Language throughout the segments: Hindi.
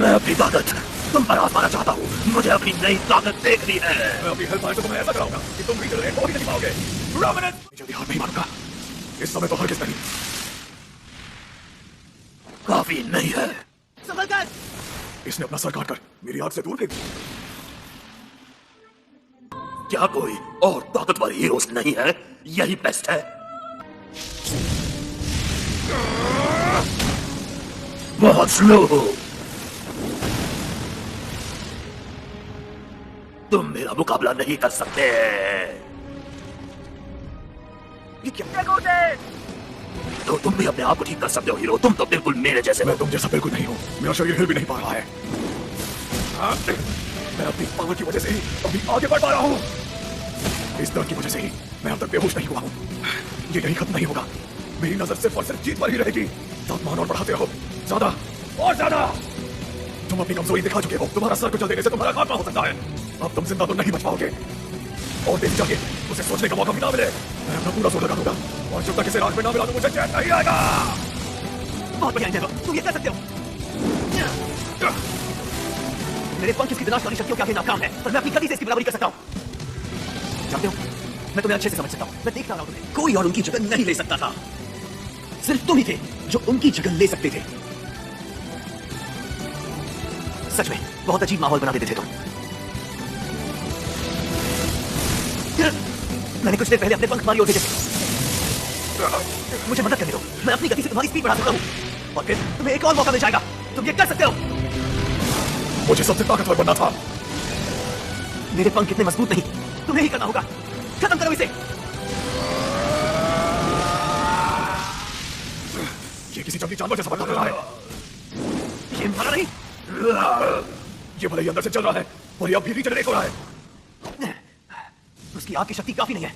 मैं अपनी ताकत तुम पर आजमाना चाहता हूँ। मुझे अपनी नई ताकत देखनी है। मैं अपनी हेल्प से तुम्हें ऐसा कराऊंगा कि तुम भी जल्दी नहीं पाओगे। जल्दी हार नहीं मानूंगा, इस समय तो हरगिज़ नहीं। काफी नहीं है। संभलकर! इसने अपना सर काटकर मेरी आंख से दूर फेंक दिया। क्या कोई और ताकतवर हीरोज नहीं है? यही बेस्ट है। बहुत स्लो हो। तुम मेरा मुकाबला नहीं कर सकते। ये क्या करते? तो तुम भी अपने आप को ठीक कर सकते हो हीरो। तुम तो बिल्कुल मेरे जैसे हो। मैं तुम जैसा बिल्कुल नहीं हूँ। मेरा शरीर हिल भी नहीं पा रहा है। मैं अपनी पावर की वजह से ही अभी आगे बढ़ पा रहा हूँ। इस दर्द की वजह से ही मैं अब तक बेहोश नहीं हुआ हूँ। ये कहीं खत्म नहीं होगा। मेरी नजर सिर्फ और सिर्फ जीत पर ही रहेगी। तापमान और बढ़ाते रहो, ज्यादा और ज्यादा। तुम अपनी कमजोरी दिखा चुके हो। तुम्हारा सर कुचल देने से तुम्हारा खात्मा हो सकता है। अब तुम जिंदा तो नहीं बच पाओगे। और देख जाके उसे सोचने का मौका भी ना मिले। मैं अपना पूरा जोर लगा दूंगा और जब तक इसे रात में ना मिला तो मुझे चैन नहीं आएगा। बहुत बढ़िया इंडिगो, तुम ये कर सकते हो। मेरे पंख इसकी विनाशकारी शक्तियों के आगे नाकाम है, पर मैं अपनी गति से इसकी बराबरी कर सकता हूँ। जानते हो, मैं तुम्हें अच्छे से समझ सकता हूँ। मैं देखता रहा हूँ तुम्हें। कोई और उनकी जगह नहीं ले सकता था। सिर्फ तुम ही थे जो उनकी जगह ले सकते थे। सच में बहुत अजीब माहौल बना देते थे तुम। मैंने कुछ देर पहले अपने पंख मारी और भेजे थे। मुझे मदद करने दो। मैं अपनी गति से तुम्हारी स्पीड बढ़ा सकता हूँ और फिर तुम्हें एक और मौका मिल जाएगा। तुम ये कर सकते हो। मुझे सबसे ताकतवर बनना था। मेरे पंख इतने मजबूत नहीं। तुम्हें ही करना होगा। खत्म करो इसे। ये किसी जंगली जानवर जैसा बता रहा है। ये मारा नहीं। ये भले ही अंदर से चल रहा है और ये अब भी रीजनरेट हो रहा है। उसकी आग की शक्ति काफी नहीं है।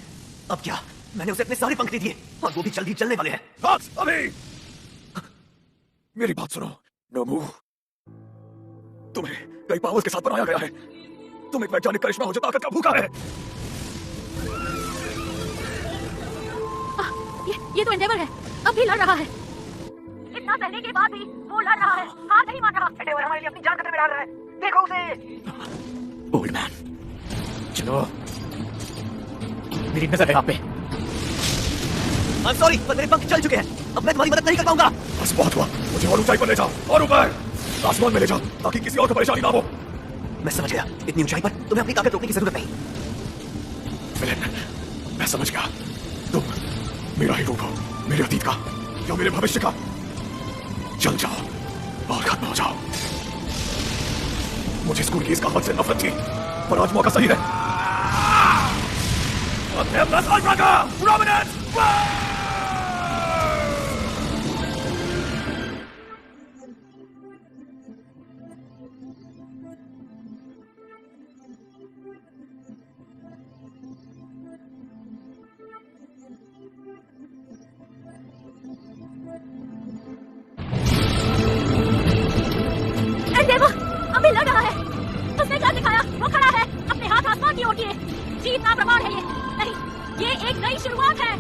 अब क्या? मैंने उसे अपने सारे पंख दे दिए और वो भी जल्दी जलने वाले हैं। बस अभी मेरी बात सुनो नोबू। तुम्हें कई पावर्स के साथ बनाया गया है। तुम एक वैज्ञानिक करिश्मा हो जो ताकत का भूखा है। ये तो एंडेवर है। अब भी लड़ रहा है। इतना सहने के बाद भी वो लड़ रहा है। हार नहीं मान रहा। एंडेवर हमारे लिए अपनी जान खतरे में डाल रहा है। देखो उसे। ओल्ड मैन, चलो। मेरी नजर है आप पे। I'm sorry, पर मेरे पंख चल चुके हैं। अब मैं तुम्हारी मदद नहीं कर पाऊंगा। बस बहुत हुआ। मुझे और ऊंचाई पर ले जाओ और ऊपर आसमान में ले जाओ ताकि किसी और को परेशानी ना हो। मैं समझ गया। इतनी ऊंचाई पर तुम्हें अपनी ताकत रोकने की जरूरत नहीं। विलेन, मैं समझ गया। तुम मेरा ही रूप हो, मेरे अतीत का या मेरे भविष्य का। चल जाओ और खत्म हो जाओ। मुझे स्कूल की इस कहावत से नफरत थी, पर आज मौका सही है। एंडेवर अभी लड़ रहा है। उसने क्या दिखाया? वो खड़ा है, अपने हाथ आसमान की ओर किए। जीत का प्रमाण है ये। नहीं, ये एक नई शुरुआत है।